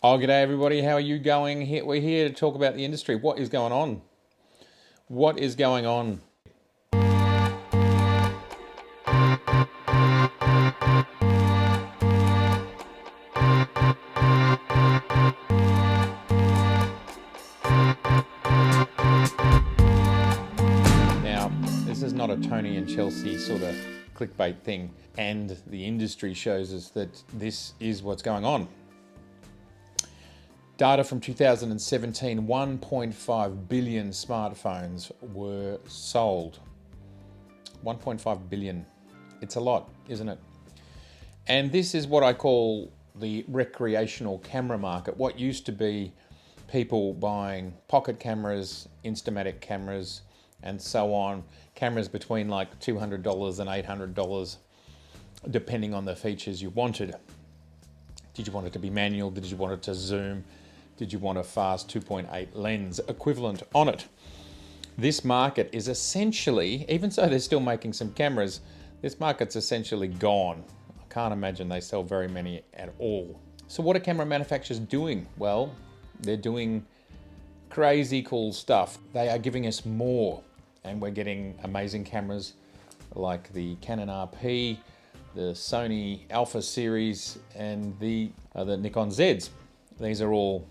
Oh, g'day everybody. How are you going? We're here to talk about the industry. What is going on? What is going on? Now, this is not a Tony and Chelsea sort of clickbait thing, and the industry shows us that this is what's going on. Data from 2017, 1.5 billion smartphones were sold. 1.5 billion. It's a lot, isn't it? And this is what I call the recreational camera market. What used to be people buying pocket cameras, Instamatic cameras, and so on. Cameras between like $200 and $800, depending on the features you wanted. Did you want it to be manual? Did you want it to zoom? Did you want a fast 2.8 lens equivalent on it? This market is essentially, even so they're still making some cameras, this market's essentially gone. I can't imagine they sell very many at all. So what are camera manufacturers doing? Well, they're doing crazy cool stuff. They are giving us more, and we're getting amazing cameras like the Canon RP, the Sony Alpha series, and the Nikon Zs. These are all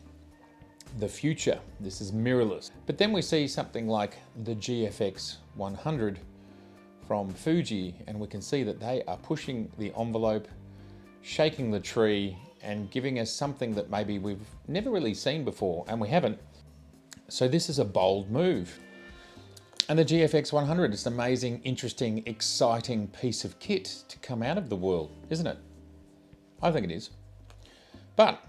the future. This is mirrorless. But then we see something like the GFX 100 from Fuji, and we can see that they are pushing the envelope, shaking the tree, and giving us something that maybe we've never really seen before, and we haven't. So this is a bold move. And the GFX 100 is an amazing, interesting, exciting piece of kit to come out of the world, isn't it? I think it is. But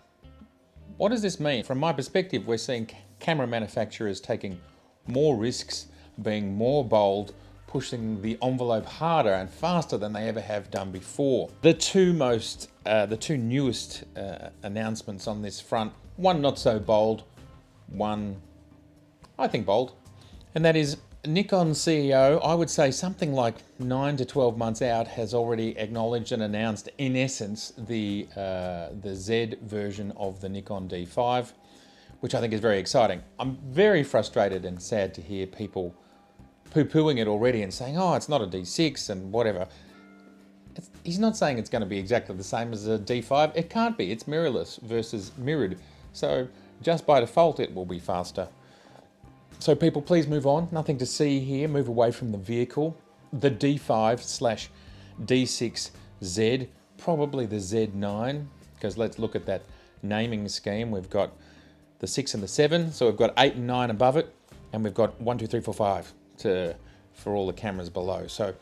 what does this mean? From my perspective, we're seeing camera manufacturers taking more risks, being more bold, pushing the envelope harder and faster than they ever have done before. The two newest announcements on this front, one not so bold, one I think bold, and that is Nikon CEO, I would say something like 9 to 12 months out, has already acknowledged and announced, in essence, the Z version of the Nikon D5, which I think is very exciting. I'm very frustrated and sad to hear people poo-pooing it already and saying, oh, it's not a D6 and whatever. He's not saying it's going to be exactly the same as a D5. It can't be. It's mirrorless versus mirrored. So just by default, it will be faster. So people, please move on. Nothing to see here. Move away from the vehicle. The D5/D6Z, probably the Z9, because let's look at that naming scheme. We've got the 6 and the 7, so we've got 8 and 9 above it, and we've got 1, 2, 3, 4, 5 for all the cameras below. So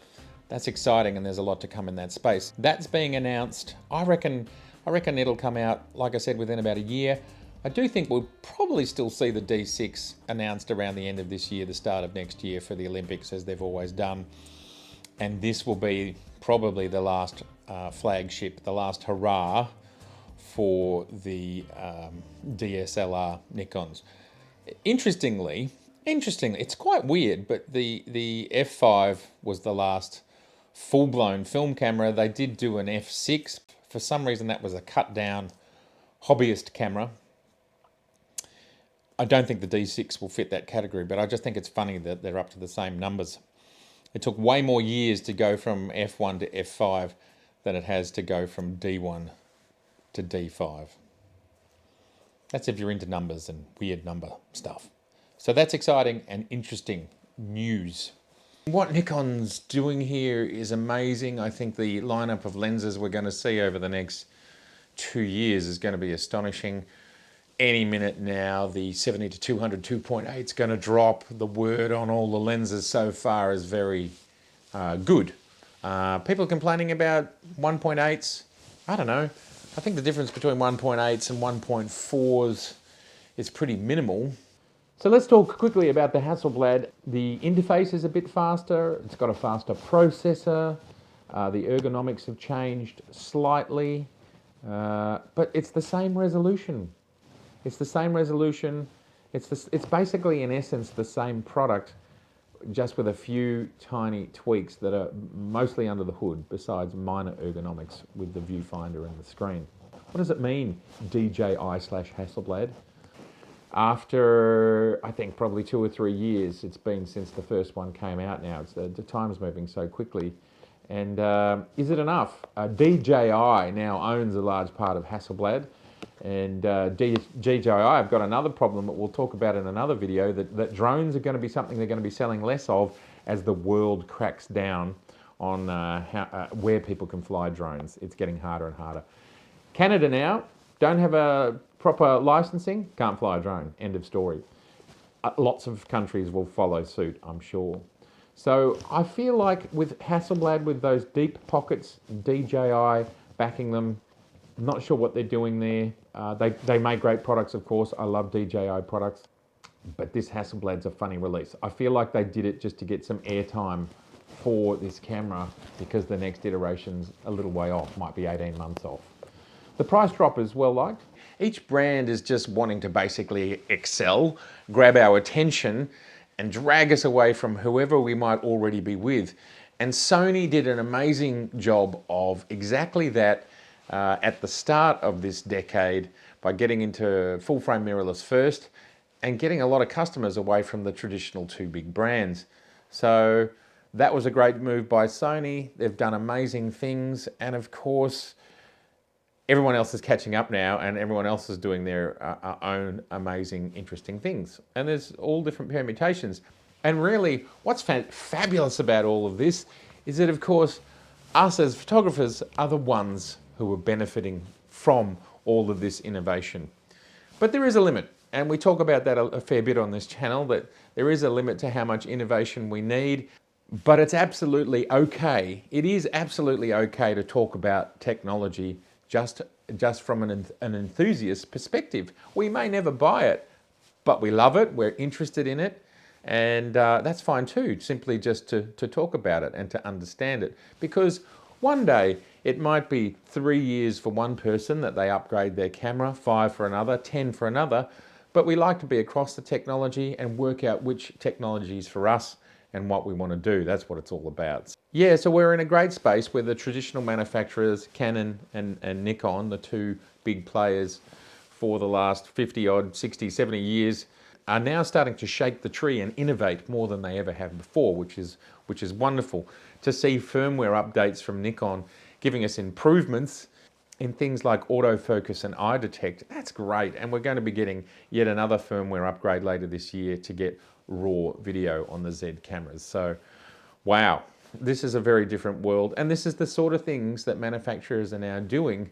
that's exciting, and there's a lot to come in that space. That's being announced. I reckon it'll come out, like I said, within about a year. I do think we'll probably still see the D6 announced around the end of this year, the start of next year for the Olympics, as they've always done. And this will be probably the last flagship, the last hurrah for the DSLR Nikons. Interestingly, it's quite weird, but the F5 was the last full-blown film camera. They did do an F6. For some reason, that was a cut-down hobbyist camera. I don't think the D6 will fit that category, but I just think it's funny that they're up to the same numbers. It took way more years to go from F1 to F5 than it has to go from D1 to D5. That's if you're into numbers and weird number stuff. So that's exciting and interesting news. What Nikon's doing here is amazing. I think the lineup of lenses we're going to see over the next 2 years is going to be astonishing. Any minute now, the 70 to 200 2.8 is going to drop. The word on all the lenses so far is very good. People complaining about 1.8s. I don't know. I think the difference between 1.8s and 1.4s is pretty minimal. So let's talk quickly about the Hasselblad. The interface is a bit faster. It's got a faster processor. The ergonomics have changed slightly, but it's the same resolution. It's the same resolution. It's basically, in essence, the same product, just with a few tiny tweaks that are mostly under the hood, besides minor ergonomics with the viewfinder and the screen. What does it mean, DJI/Hasselblad? After, I think, probably 2 or 3 years, it's been since the first one came out now. The time's moving so quickly. And is it enough? DJI now owns a large part of Hasselblad. And DJI have got another problem that we'll talk about in another video, that drones are going to be something they're going to be selling less of as the world cracks down on where people can fly drones. It's getting harder and harder. Canada now don't have a proper licensing, can't fly a drone, end of story. Lots of countries will follow suit, I'm sure. So I feel like with Hasselblad, with those deep pockets, DJI backing them, I'm not sure what they're doing there. They make great products, of course. I love DJI products, but this Hasselblad's a funny release. I feel like they did it just to get some airtime for this camera, because the next iteration's a little way off, might be 18 months off. The price drop is well liked. Each brand is just wanting to basically excel, grab our attention, and drag us away from whoever we might already be with. And Sony did an amazing job of exactly that at the start of this decade, by getting into full-frame mirrorless first and getting a lot of customers away from the traditional two big brands. So that was a great move by Sony. They've done amazing things, and of course, everyone else is catching up now, and everyone else is doing their own amazing, interesting things. And there's all different permutations. And really, what's fabulous about all of this is that, of course, us as photographers are the ones who are benefiting from all of this innovation. But there is a limit, and we talk about that a fair bit on this channel, that there is a limit to how much innovation we need. But it's absolutely okay. It is absolutely okay to talk about technology just from an enthusiast perspective. We may never buy it, but we love it, we're interested in it, and that's fine too, simply just to talk about it and to understand it. Because one day, it might be 3 years for one person that they upgrade their camera, 5 for another, 10 for another, but we like to be across the technology and work out which technology is for us and what we want to do. That's what it's all about. Yeah, so we're in a great space where the traditional manufacturers, Canon and Nikon, the two big players for the last 50 odd, 60, 70 years, are now starting to shake the tree and innovate more than they ever have before, which is wonderful. To see firmware updates from Nikon giving us improvements in things like autofocus and eye detect, that's great. And we're going to be getting yet another firmware upgrade later this year to get raw video on the Z cameras. So, wow, this is a very different world. And this is the sort of things that manufacturers are now doing,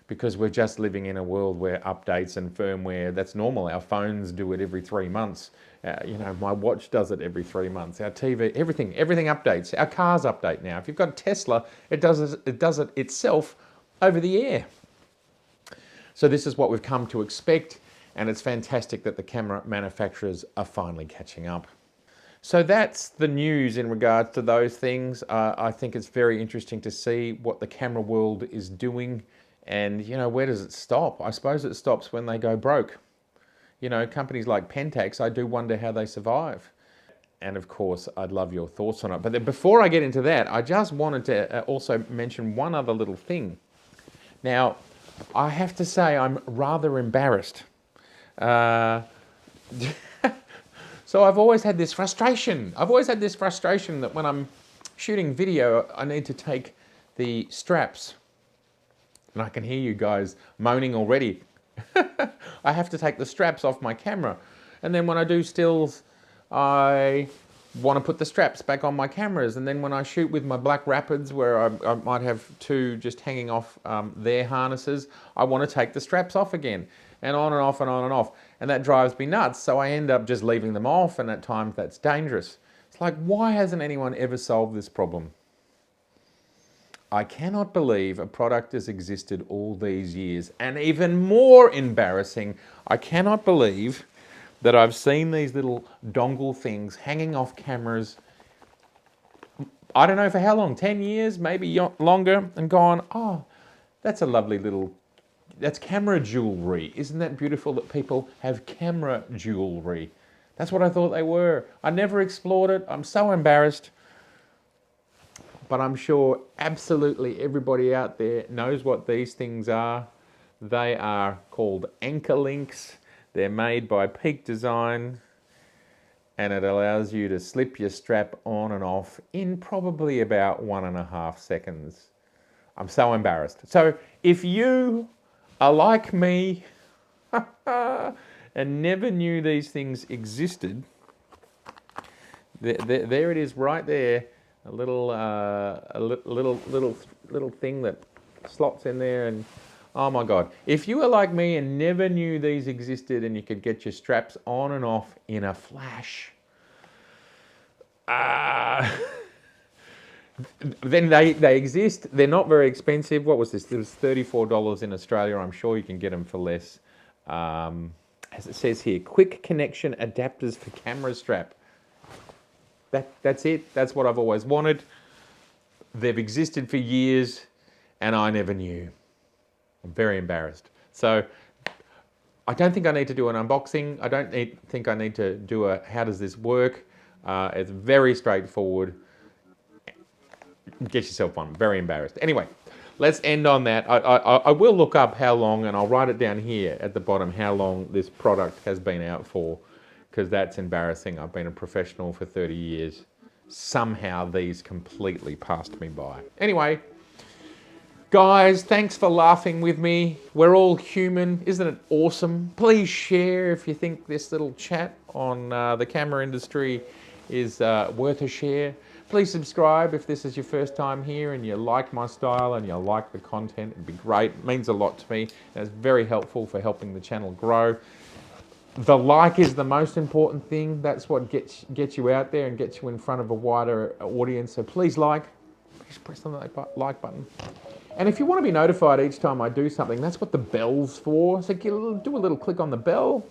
because we're just living in a world where updates and firmware, that's normal. Our phones do it every 3 months. You know, my watch does it every 3 months. Our TV, everything updates. Our cars update now. If you've got a Tesla, it does it itself over the air. So this is what we've come to expect, and it's fantastic that the camera manufacturers are finally catching up. So that's the news in regards to those things. I think it's very interesting to see what the camera world is doing, and you know, where does it stop? I suppose it stops when they go broke. You know, companies like Pentax, I do wonder how they survive. And of course, I'd love your thoughts on it. But then before I get into that, I just wanted to also mention one other little thing. Now, I have to say I'm rather embarrassed. So I've always had this frustration. That when I'm shooting video, I need to take the straps. And I can hear you guys moaning already. I have to take the straps off my camera. And then when I do stills, I want to put the straps back on my cameras. And then when I shoot with my Black Rapids, where I might have two just hanging off their harnesses, I want to take the straps off again. And on and off and on and off. And that drives me nuts. So I end up just leaving them off, and at times that's dangerous. It's like, why hasn't anyone ever solved this problem? I cannot believe a product has existed all these years. And even more embarrassing, I cannot believe that I've seen these little dongle things hanging off cameras, I don't know for how long, 10 years, maybe longer, and gone, oh, that's a lovely little, that's camera jewelry. Isn't that beautiful that people have camera jewelry? That's what I thought they were. I never explored it. I'm so embarrassed. But I'm sure absolutely everybody out there knows what these things are. They are called anchor links. They're made by Peak Design, and it allows you to slip your strap on and off in probably about 1.5 seconds. I'm so embarrassed. So if you are like me and never knew these things existed, there it is right there. A little thing that slots in there, and oh my God. If you were like me and never knew these existed and you could get your straps on and off in a flash, then they exist. They're not very expensive. What was this? It was $34 in Australia. I'm sure you can get them for less. As it says here, quick connection adapters for camera strap. That's it. That's what I've always wanted. They've existed for years and I never knew. I'm very embarrassed. So I don't think I need to do an unboxing. I don't think I need to do a how does this work. It's very straightforward. Get yourself one. Very embarrassed. Anyway, let's end on that. I will look up how long, and I'll write it down here at the bottom, how long this product has been out for, because that's embarrassing. I've been a professional for 30 years. Somehow these completely passed me by. Anyway, guys, thanks for laughing with me. We're all human. Isn't it awesome? Please share if you think this little chat on the camera industry is worth a share. Please subscribe if this is your first time here and you like my style and you like the content. It'd be great. It means a lot to me. And it's very helpful for helping the channel grow. The like is the most important thing. That's what gets you out there and gets you in front of a wider audience. So please press on the like button. And if you want to be notified each time I do something, that's what the bell's for. So do a little click on the bell.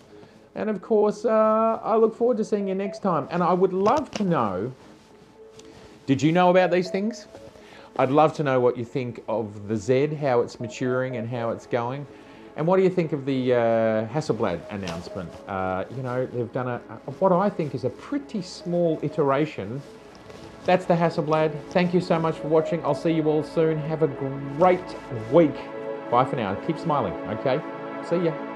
And of course, I look forward to seeing you next time. And I would love to know, did you know about these things? I'd love to know what you think of the Z, how it's maturing and how it's going. And what do you think of the Hasselblad announcement? You know, they've done what I think is a pretty small iteration. That's the Hasselblad. Thank you so much for watching. I'll see you all soon. Have a great week. Bye for now. Keep smiling, okay? See ya.